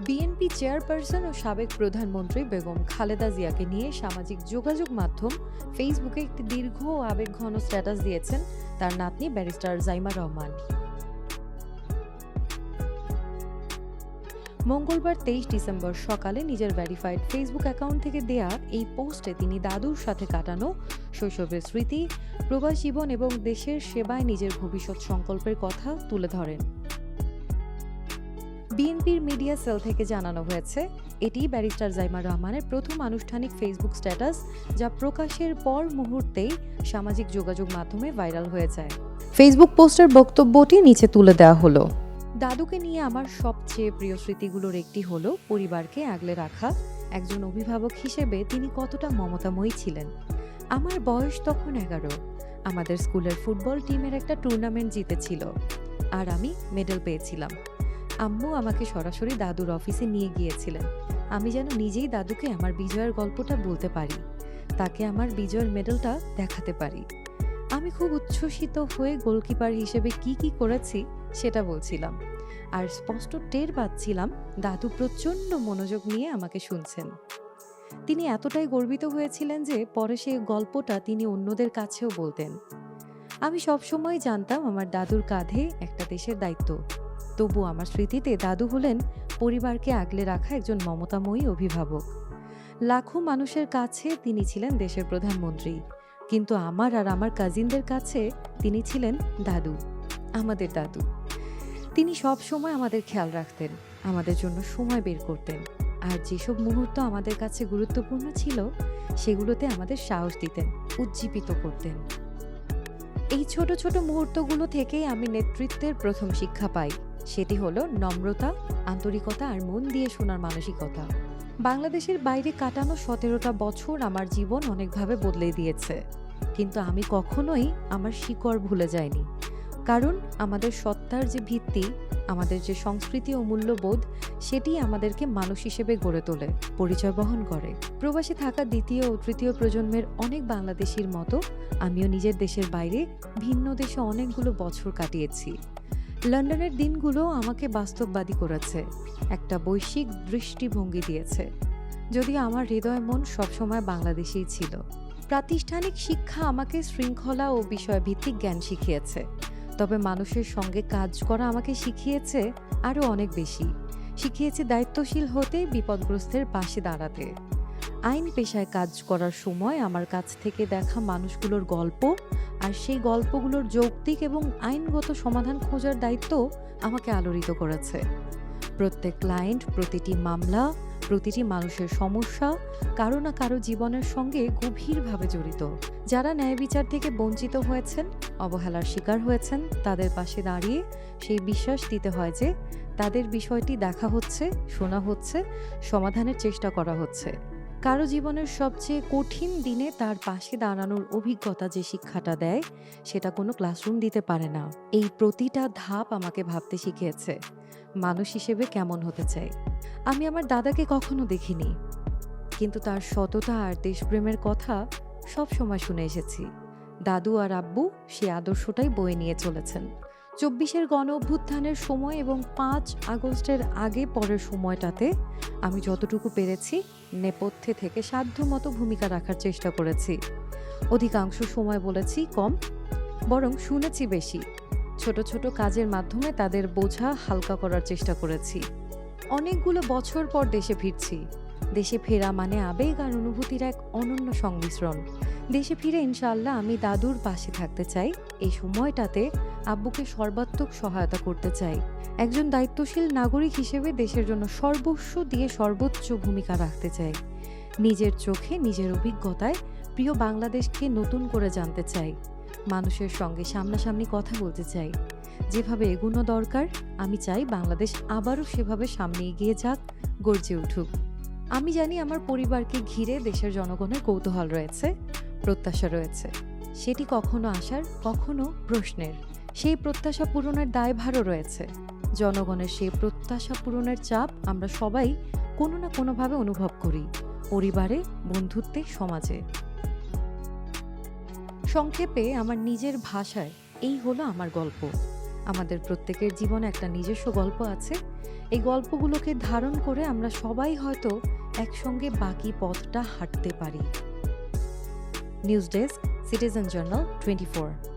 BNP chairperson ও সাবেক প্রধানমন্ত্রী বেগম খালেদা জিয়াকে নিয়ে সামাজিক যোগাযোগ মাধ্যম ফেসবুকে একটি দীর্ঘ ও আবেগঘন স্ট্যাটাস দিয়েছেন তার নাতনি ব্যারিস্টার জাইমা রহমান। মঙ্গলবার 23 ডিসেম্বর সকালে নিজের ভেরিফাইড ফেসবুক অ্যাকাউন্ট থেকে দেয়া এই পোস্টে তিনি দাদুর সাথে কাটানো শৈশবের স্মৃতি, প্রবাস জীবন এবং দেশের সেবায় নিজের ভবিষ্যৎ সংকল্পের কথা তুলে ধরেন। বিএনপির মিডিয়া সেল থেকে জানানো হয়েছে, এটি ব্যারিস্টার জাইমা রহমানের প্রথম আনুষ্ঠানিক ফেসবুক স্ট্যাটাস, যা প্রকাশের পর মুহূর্তেই সামাজিক যোগাযোগ মাধ্যমে ভাইরাল হয়ে যায়। ফেসবুক পোস্টের বক্তব্যটি নিচে তুলে দেওয়া হলো। দাদুকে নিয়ে আমার সবচেয়ে প্রিয় স্মৃতিগুলোর একটি হলো পরিবারকে আগলে রাখা। একজন অভিভাবক হিসেবে তিনি কতটা মমতাময়ী ছিলেন। আমার বয়স তখন 11। আমাদের স্কুলের ফুটবল টিমের একটা টুর্নামেন্ট জিতেছিল আর আমি মেডেল পেয়েছিলাম। আম্মু আমাকে সরাসরি দাদুর অফিসে নিয়ে গিয়েছিলেন। আমি যেন নিজেই দাদুকে আমার বিজয়ের গল্পটা বলতে পারি, তাকে আমার বিজয়ের মেডেলটা দেখাতে পারি। আমি খুব উচ্ছ্বসিত হয়ে গোলকিপার হিসেবে কি করেছি সেটা বলছিলাম, আর স্পষ্ট টের পাচ্ছিলাম দাদু প্রচণ্ড মনোযোগ নিয়ে আমাকে শুনছেন। তিনি এতটাই গর্বিত হয়েছিলেন যে পরে সেই গল্পটা তিনি অন্যদের কাছেও বলতেন। আমি সবসময় জানতাম আমার দাদুর কাঁধে একটা দেশের দায়িত্ব। তবু আমার স্মৃতিতে দাদু হলেন পরিবারকে আগলে রাখা একজন মমতাময়ী অভিভাবক। লাখো মানুষের কাছে তিনি ছিলেন দেশের প্রধানমন্ত্রী, কিন্তু আমার আর আমার কাজিনদের কাছে তিনি ছিলেন দাদু, আমাদের দাদু। তিনি সব সময় আমাদের খেয়াল রাখতেন, আমাদের জন্য সময় বের করতেন, আর যেসব মুহূর্ত আমাদের কাছে গুরুত্বপূর্ণ ছিল সেগুলোতে আমাদের সাহস দিতেন, উজ্জীবিত করতেন। এই ছোট ছোট মুহূর্তগুলো থেকেই আমি নেতৃত্বের প্রথম শিক্ষা পাই। সেটি হলো নম্রতা, আন্তরিকতা আর মন দিয়ে শোনার মানসিকতা। বাংলাদেশের বাইরে কাটানো 17টা বছর আমার জীবন অনেকভাবে বদলে দিয়েছে, কিন্তু আমি কখনোই আমার শিকড় ভুলে যাইনি। কারণ আমাদের সত্তার যে ভিত্তি, আমাদের যে সংস্কৃতি ও মূল্যবোধ, সেটি আমাদেরকে মানুষ হিসেবে গড়ে তোলে, পরিচয় বহন করে। প্রবাসে থাকা দ্বিতীয় ও তৃতীয় প্রজন্মের অনেক বাংলাদেশির মতো আমিও নিজের দেশের বাইরে ভিন্ন দেশে অনেকগুলো বছর কাটিয়েছি। লন্ডনের দিনগুলো আমাকে বাস্তববাদী করেছে, একটা বৈশ্বিক দৃষ্টিভঙ্গি দিয়েছে। যদিও আমার হৃদয় মন সবসময় বাংলাদেশেই ছিল। প্রাতিষ্ঠানিক শিক্ষা আমাকে শৃঙ্খলা ও বিষয়ভিত্তিক জ্ঞান শিখিয়েছে, তবে মানুষের সঙ্গে কাজ করা আমাকে শিখিয়েছে আরও অনেক বেশি। শিখিয়েছে দায়িত্বশীল হতে, বিপদগ্রস্তের পাশে দাঁড়াতে। আইন পেশায় কাজ করার সময় আমার কাছ থেকে দেখা মানুষগুলোর গল্প আর সেই গল্পগুলোর যৌক্তিক এবং আইনগত সমাধান খোঁজার দায়িত্ব আমাকে আলোড়িত করেছে। প্রত্যেক ক্লায়েন্ট, প্রতিটি মামলা, প্রতিটি মানুষের সমস্যা কারো না কারো জীবনের সঙ্গে গভীরভাবে জড়িত। যারা ন্যায় বিচার থেকে বঞ্চিত হয়েছেন, অবহেলার শিকার হয়েছেন, তাদের পাশে দাঁড়িয়ে সেই বিশ্বাস দিতে হয় যে তাদের বিষয়টি দেখা হচ্ছে, শোনা হচ্ছে, সমাধানের চেষ্টা করা হচ্ছে। কারো জীবনের সবচেয়ে কঠিন দিনে তার পাশে দাঁড়ানোর অভিজ্ঞতা যে শিক্ষাটা দেয়, সেটা কোনো ক্লাসরুম দিতে পারে না। এই প্রতিটা ধাপ আমাকে ভাবতে শিখিয়েছে মানুষ হিসেবে কেমন হতে চাই। আমি আমার দাদাকে কখনো দেখিনি, কিন্তু তার সততা আর দেশপ্রেমের কথা সব সময় শুনে এসেছি। দাদু আর আব্বু সে আদর্শটাই বয়ে নিয়ে চলেছেন। 24-এর গণ অভ্যুত্থানের সময় এবং 5 আগস্টের আগে পরের সময়টাতে আমি যতটুকু পেরেছি নেপথ্যে থেকে সাধ্যমতো ভূমিকা রাখার চেষ্টা করেছি। অধিকাংশ সময় বলেছি কম, বরং শুনেছি বেশি। ছোট ছোট কাজের মাধ্যমে তাদের বোঝা হালকা করার চেষ্টা করেছি। অনেকগুলো বছর পর দেশে ফিরছি। দেশে ফেরা মানে আবেগ আর অনুভূতির এক অনন্য সংমিশ্রণ। দেশে ফিরে ইনশাআল্লাহ আমি দাদুর পাশে থাকতে চাই। এই সময়টাতে আব্বুকে সর্বাত্মক সহায়তা করতে চাই। একজন দায়িত্বশীল নাগরিক হিসেবে দেশের জন্য সর্বস্ব দিয়ে সর্বোচ্চ ভূমিকা রাখতে চাই। নিজের চোখে, নিজের অভিজ্ঞতায় প্রিয় বাংলাদেশকে নতুন করে জানতে চাই। মানুষের সঙ্গে সামনাসামনি কথা বলতে চাই। যেভাবে এগোনো দরকার, আমি চাই বাংলাদেশ আবারও সেভাবে সামনে এগিয়ে যাক, গর্জে উঠুক। আমি জানি আমার পরিবারকে ঘিরে দেশের জনগণের কৌতূহল রয়েছে, প্রত্যাশা রয়েছে। সেটি কখনো আশার, কখনো প্রশ্নের। সেই প্রত্যাশা পূরণের দায়ভারও রয়েছে। জনগণের সেই প্রত্যাশা পূরণের চাপ আমরা সবাই কোনো না কোনোভাবে অনুভব করি, পরিবারে, বন্ধুত্বে, সমাজে। সংক্ষেপে আমার নিজের ভাষায় এই হলো আমার গল্প। আমাদের প্রত্যেকের জীবনে একটা নিজস্ব গল্প আছে। এই গল্পগুলোকে ধারণ করে আমরা সবাই হয়তো একসঙ্গে বাকি পথটা হাঁটতে পারি। News desk, citizen journal 24।